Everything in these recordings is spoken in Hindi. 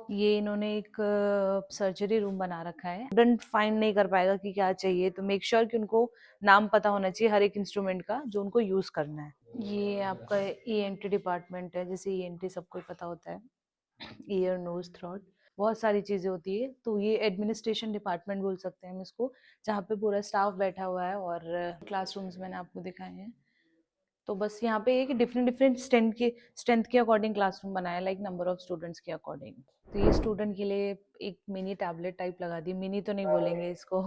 ये इन्होंने एक सर्जरी रूम बना रखा है। स्टूडेंट फाइंड नहीं कर पाएगा कि क्या चाहिए, तो मेक श्योर कि उनको नाम पता होना चाहिए हर एक इंस्ट्रूमेंट का जो उनको यूज करना है। ये आपका ईएनटी डिपार्टमेंट है, जैसे ईएनटी सबको पता होता है, ईयर नोज थ्रोट, बहुत सारी चीजें होती है। तो ये एडमिनिस्ट्रेशन डिपार्टमेंट बोल सकते हैं हम इसको, जहाँ पे पूरा स्टाफ बैठा हुआ है। और क्लासरूम्स मैंने आपको दिखाए हैं। तो बस यहाँ पे एक डिफरेंट डिफरेंट स्ट्रेंथ के अकॉर्डिंग क्लासरूम बनाया, लाइक नंबर ऑफ स्टूडेंट्स के अकॉर्डिंग। तो ये स्टूडेंट के लिए एक मिनी टैबलेट टाइप लगा दी, मिनी तो नहीं बोलेंगे इसको,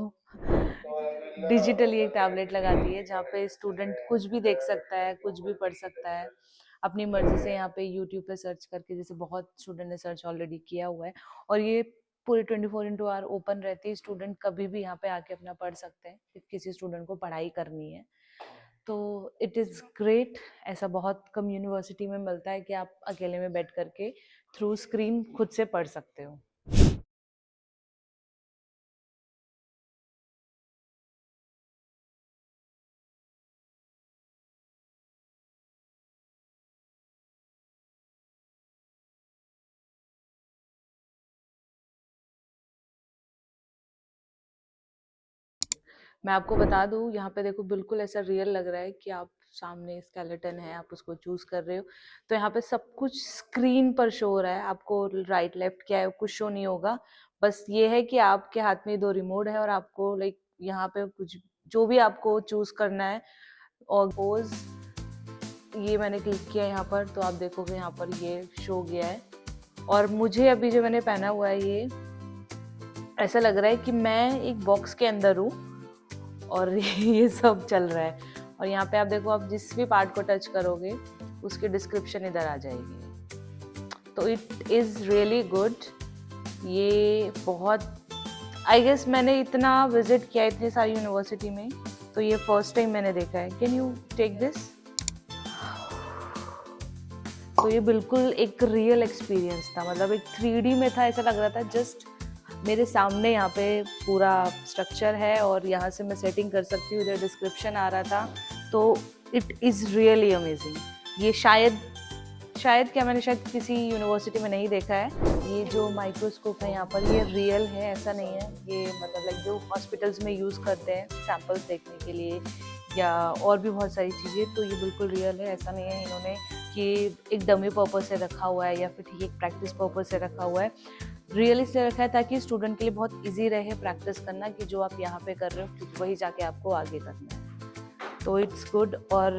डिजिटली एक टैबलेट लगा दी है, जहाँ पे स्टूडेंट कुछ भी देख सकता है, कुछ भी पढ़ सकता है अपनी मर्जी से। यहाँ पे यूट्यूब पे सर्च करके, जैसे बहुत स्टूडेंट ने सर्च ऑलरेडी किया हुआ है। और ये पूरे 24x ओपन रहती है, स्टूडेंट कभी भी यहाँ पे आके अपना पढ़ सकते हैं if किसी स्टूडेंट को पढ़ाई करनी है। तो इट इज़ ग्रेट। ऐसा बहुत कम यूनिवर्सिटी में मिलता है कि आप अकेले में बैठ करके थ्रू स्क्रीन खुद से पढ़ सकते हो। मैं आपको बता दूं, यहाँ पे देखो बिल्कुल ऐसा रियल लग रहा है कि आप सामने स्केलेटन है, आप उसको चूज कर रहे हो। तो यहाँ पे सब कुछ स्क्रीन पर शो हो रहा है, आपको राइट लेफ्ट क्या है कुछ शो नहीं होगा। बस ये है कि आपके हाथ में दो रिमोट है और आपको लाइक यहाँ पे कुछ जो भी आपको चूज करना है। और पोज ये मैंने क्लिक किया यहाँ पर, तो आप देखोगे यहाँ पर ये शो गया है। और मुझे अभी जो मैंने पहना हुआ है, ये ऐसा लग रहा है कि मैं एक बॉक्स के अंदर हूँ और ये सब चल रहा है। और यहाँ पे आप देखो, आप जिस भी पार्ट को टच करोगे उसकी डिस्क्रिप्शन इधर आ जाएगी। तो इट इज़ रियली गुड। ये बहुत, आई गेस मैंने इतना विजिट किया इतनी सारी यूनिवर्सिटी में, तो ये फर्स्ट टाइम मैंने देखा है। Can you take this? तो ये बिल्कुल एक रियल एक्सपीरियंस था, मतलब एक 3D में था, ऐसा लग रहा था जस्ट मेरे सामने यहाँ पे पूरा स्ट्रक्चर है और यहाँ से मैं सेटिंग कर सकती हूँ, इधर डिस्क्रिप्शन आ रहा था। तो इट इज़ रियली अमेजिंग। ये शायद क्या मैंने शायद किसी यूनिवर्सिटी में नहीं देखा है। ये जो माइक्रोस्कोप है यहाँ पर, ये रियल है, ऐसा नहीं है। ये मतलब लाइक जो हॉस्पिटल्स में यूज़ करते हैं सैंपल्स देखने के लिए या और भी बहुत सारी चीज़ें, तो ये बिल्कुल रियल है। ऐसा नहीं है इन्होंने कि एक डमी पर्पस से रखा हुआ है या फिर ठीक एक प्रैक्टिस पर्पस से रखा हुआ है। रियल इसलिए रखा है ताकि स्टूडेंट के लिए बहुत इजी रहे प्रैक्टिस करना, कि जो आप यहाँ पे कर रहे हो क्योंकि वही जाके आपको आगे करना है। तो इट्स गुड। और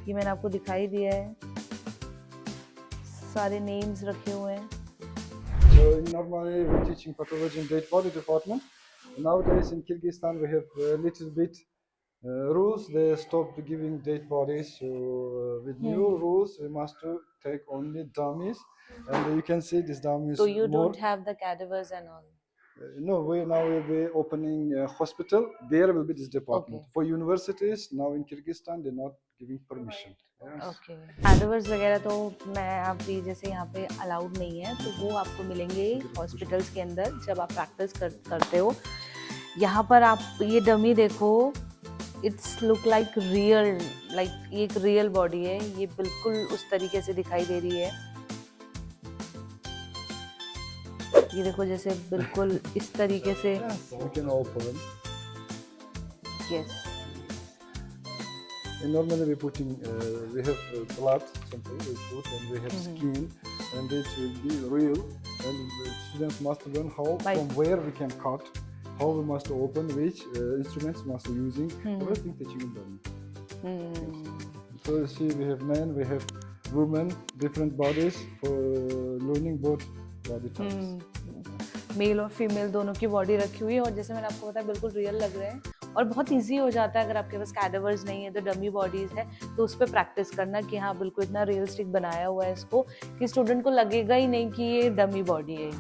ये मैंने आपको दिखाई दिया है, सारे नेम्स रखे हुए हैं। So normally we're teaching pathology in dead body department. Nowadays in Kyrgyzstan we have a little bit rules. They stopped giving dead bodies. So with new rules we must to take only dummies, and you can see this dummies. So you more. don't have the cadavers and all? No, we now will be opening a hospital. There will be this department. Okay. For universities now in Kyrgyzstan they're not giving permission. Yes. Okay. Cadavers वगैरह तो मैं अभी जैसे यहाँ पे अलाउड नहीं है, तो वो आपको मिलेंगे हॉस्पिटल्स के अंदर जब आप प्रैक्टिस करते हो। यहाँ पर आप ये डमी देखो, it's look like real, like एक रियल बॉडी है, ये बिल्कुल उस तरीके से दिखाई दे रही है। ये देखो जैसे बिल्कुल इस तरीके से। Yes, we can open. Yes. And normally we putting we have blood, something we put, and we have skin, and it will be real. And the students must learn how from where we can cut, how we must open, which instruments must be using. Everything teaching them. So you see, we have men, we have women, different bodies for learning both body types. Male और फीमेल दोनों की बॉडी रखी हुई है, और जैसे मैंने आपको बताया बिल्कुल रियल लग रहे हैं। और बहुत इजी हो जाता है अगर आपके पास कैडावर्स नहीं है तो डमी बॉडीज है, तो उस पर प्रैक्टिस करना कि हाँ बिल्कुल इतना रियलिस्टिक बनाया हुआ है इसको कि स्टूडेंट को लगेगा ही नहीं कि ये डमी बॉडी है।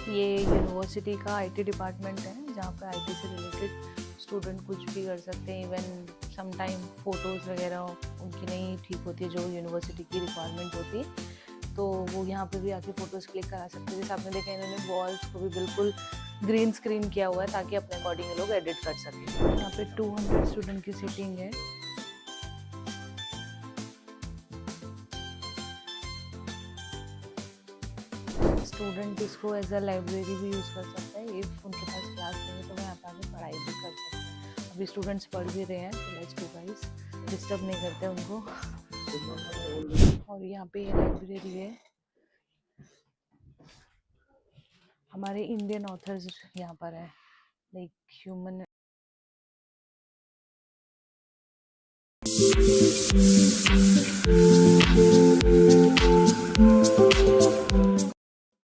ये यूनिवर्सिटी का आईटी डिपार्टमेंट है, जहाँ पे आईटी से रिलेटेड स्टूडेंट कुछ भी कर सकते हैं। इवन समटाइम फोटोज़ वगैरह उनकी नहीं ठीक होती है जो यूनिवर्सिटी की रिक्वायरमेंट होती है, तो वो यहाँ पे भी आके फ़ोटोज़ क्लिक करा सकते हैं। जैसे आपने देखा इन्होंने वॉल्स को भी बिल्कुल ग्रीन स्क्रीन किया हुआ है ताकि अपने अकॉर्डिंग ये लोग एडिट कर सकें। यहाँ पे 200 स्टूडेंट की सीटिंग है। स्टूडेंट इसको एज अ लाइब्रेरी भी यूज़ कर सकता है। इफ़ उनके पास क्लास नहीं है तो वहाँ पे आके पढ़ाई भी कर सकते हैं। अभी स्टूडेंट्स पढ़ भी रहे हैं, तो लेट्स गो गाइस, डिस्टर्ब नहीं करते उनको। और यहाँ पे ये लाइब्रेरी है, हमारे इंडियन ऑथर्स यहाँ पर है, लाइक ह्यूमन